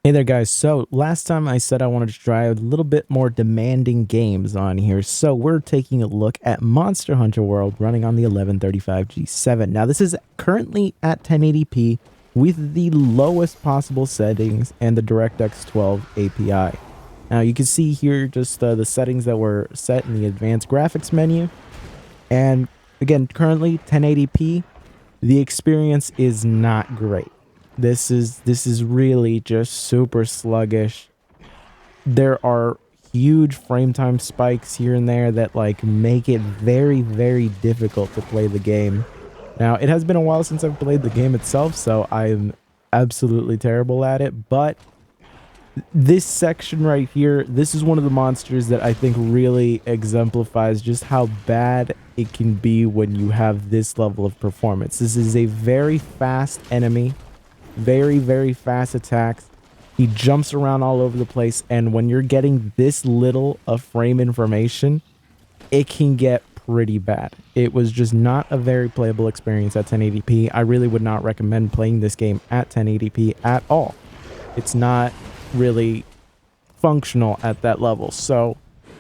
Hey there guys, so last time I said I wanted to try a little bit more demanding games on here, so we're taking a look at Monster Hunter World running on the 1135G7. Now this is currently at 1080p with the lowest possible settings and the DirectX 12 API. Now you can see here just the settings that were set in the advanced graphics menu, and again currently 1080p. The experience is not great. This is really just super sluggish. There are huge frame time spikes here and there that like make it very difficult to play the game. Now, it has been a while since I've played the game itself, so I'm absolutely terrible at it, but this section right here, this is one of the monsters that I think really exemplifies just how bad it can be when you have this level of performance. This is a very fast enemy, very fast attacks. He jumps around all over the place, and when you're getting this little of frame information, it can get pretty bad. It was just not a very playable experience at 1080p. I really would not recommend playing this game at 1080p at all. It's not really functional at that level. So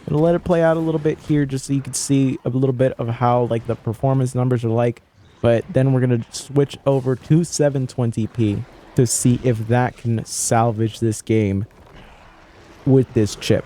I'm gonna let it play out a little bit here just so you can see a little bit of how like the performance numbers are like, but then we're gonna switch over to 720p to see if that can salvage this game with this chip.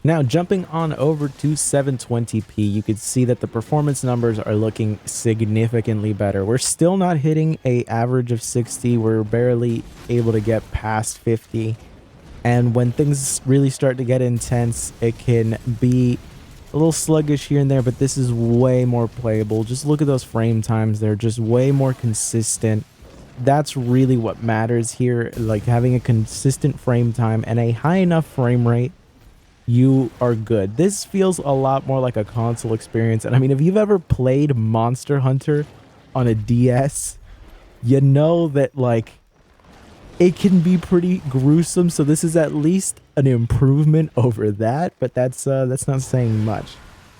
Now, jumping on over to 720p, you can see that the performance numbers are looking significantly better. We're still not hitting an average of 60. We're barely able to get past 50. And when things really start to get intense, it can be a little sluggish here and there, but this is way more playable. Just look at those frame times. They're just way more consistent. That's really what matters here. Like having a consistent frame time and a high enough frame rate, you are good. This feels a lot more like a console experience. And I mean, if you've ever played Monster Hunter on a DS, you know that like it can be pretty gruesome. So this is at least an improvement over that, but that's not saying much.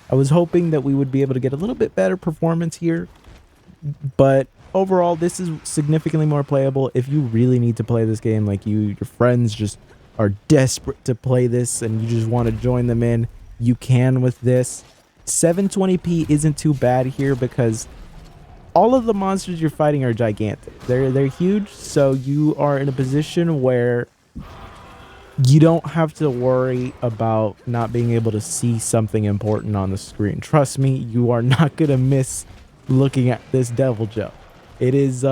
I was hoping that we would be able to get a little bit better performance here, but overall this is significantly more playable. If you really need to play this game, like your friends just are desperate to play this and you just want to join them in, you can with this. 720p isn't too bad here because all of the monsters you're fighting are gigantic. They're huge, so you are in a position where you don't have to worry about not being able to see something important on the screen. Trust me, you are not gonna miss looking at this Devil Joe. It is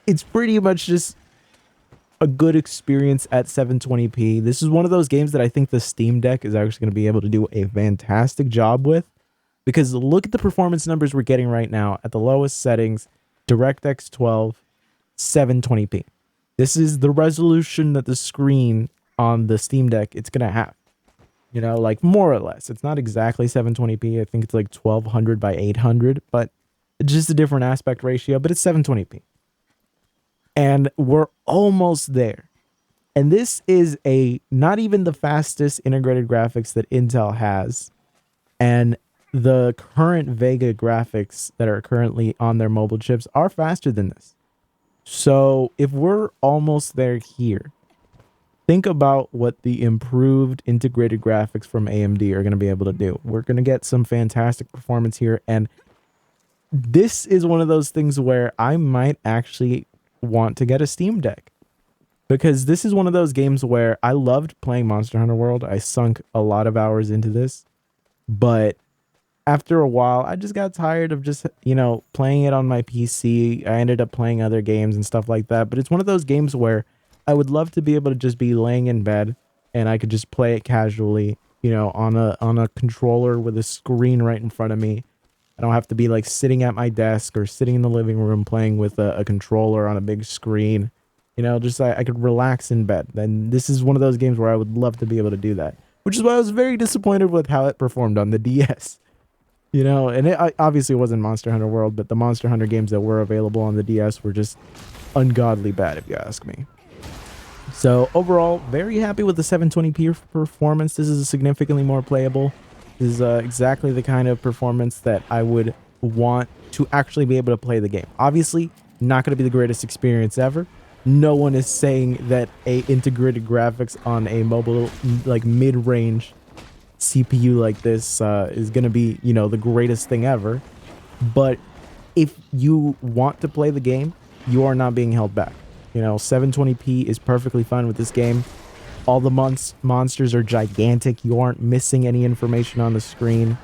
it's pretty much just a good experience at 720p. This is one of those games that I think the Steam Deck is actually going to be able to do a fantastic job with, because look at the performance numbers we're getting right now at the lowest settings, DirectX 12, 720p. This is the resolution that the screen on the Steam Deck it's going to have. You know, like more or less. It's not exactly 720p. I think it's like 1200 by 800, but it's just a different aspect ratio, but it's 720p. And we're almost there. And this is not even the fastest integrated graphics that Intel has. And the current Vega graphics that are currently on their mobile chips are faster than this. So if we're almost there here, think about what the improved integrated graphics from AMD are going to be able to do. We're going to get some fantastic performance here. And this is one of those things where I might actually want to get a Steam Deck, because this is one of those games where I loved playing Monster Hunter World. I sunk a lot of hours into this, but after a while I just got tired of just, you know, playing it on my PC. I ended up playing other games and stuff like that, but it's one of those games where I would love to be able to just be laying in bed and I could just play it casually, you know, on a controller with a screen right in front of me. I don't have to be like sitting at my desk or sitting in the living room playing with a controller on a big screen. You know, just I could relax in bed. And this is one of those games where I would love to be able to do that, which is why I was very disappointed with how it performed on the DS. You know, and it obviously wasn't Monster Hunter World, but the Monster Hunter games that were available on the DS were just ungodly bad, if you ask me. So overall, very happy with the 720p performance. This is significantly more playable. This is exactly the kind of performance that I would want to actually be able to play the game. Obviously, not going to be the greatest experience ever. No one is saying that a integrated graphics on a mobile, like mid-range CPU like this is going to be, you know, the greatest thing ever. But if you want to play the game, you are not being held back. You know, 720p is perfectly fine with this game. All the monsters are gigantic. You aren't missing any information on the screen.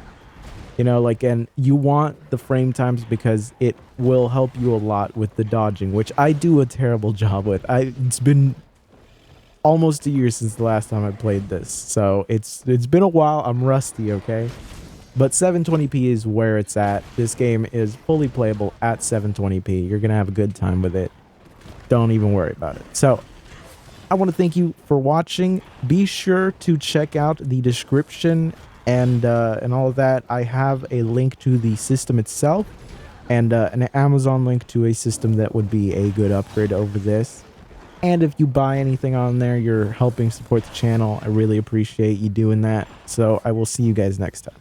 You know, like, and you want the frame times because it will help you a lot with the dodging, which I do a terrible job with. It's been almost a year since the last time I played this, so it's been a while. I'm rusty, okay? But 720p is where it's at. This game is fully playable at 720p. You're gonna have a good time with it. Don't even worry about it. So I want to thank you for watching. Be sure to check out the description and all of that. I have a link to the system itself and an Amazon link to a system that would be a good upgrade over this. And if you buy anything on there, you're helping support the channel. I really appreciate you doing that. So I will see you guys next time.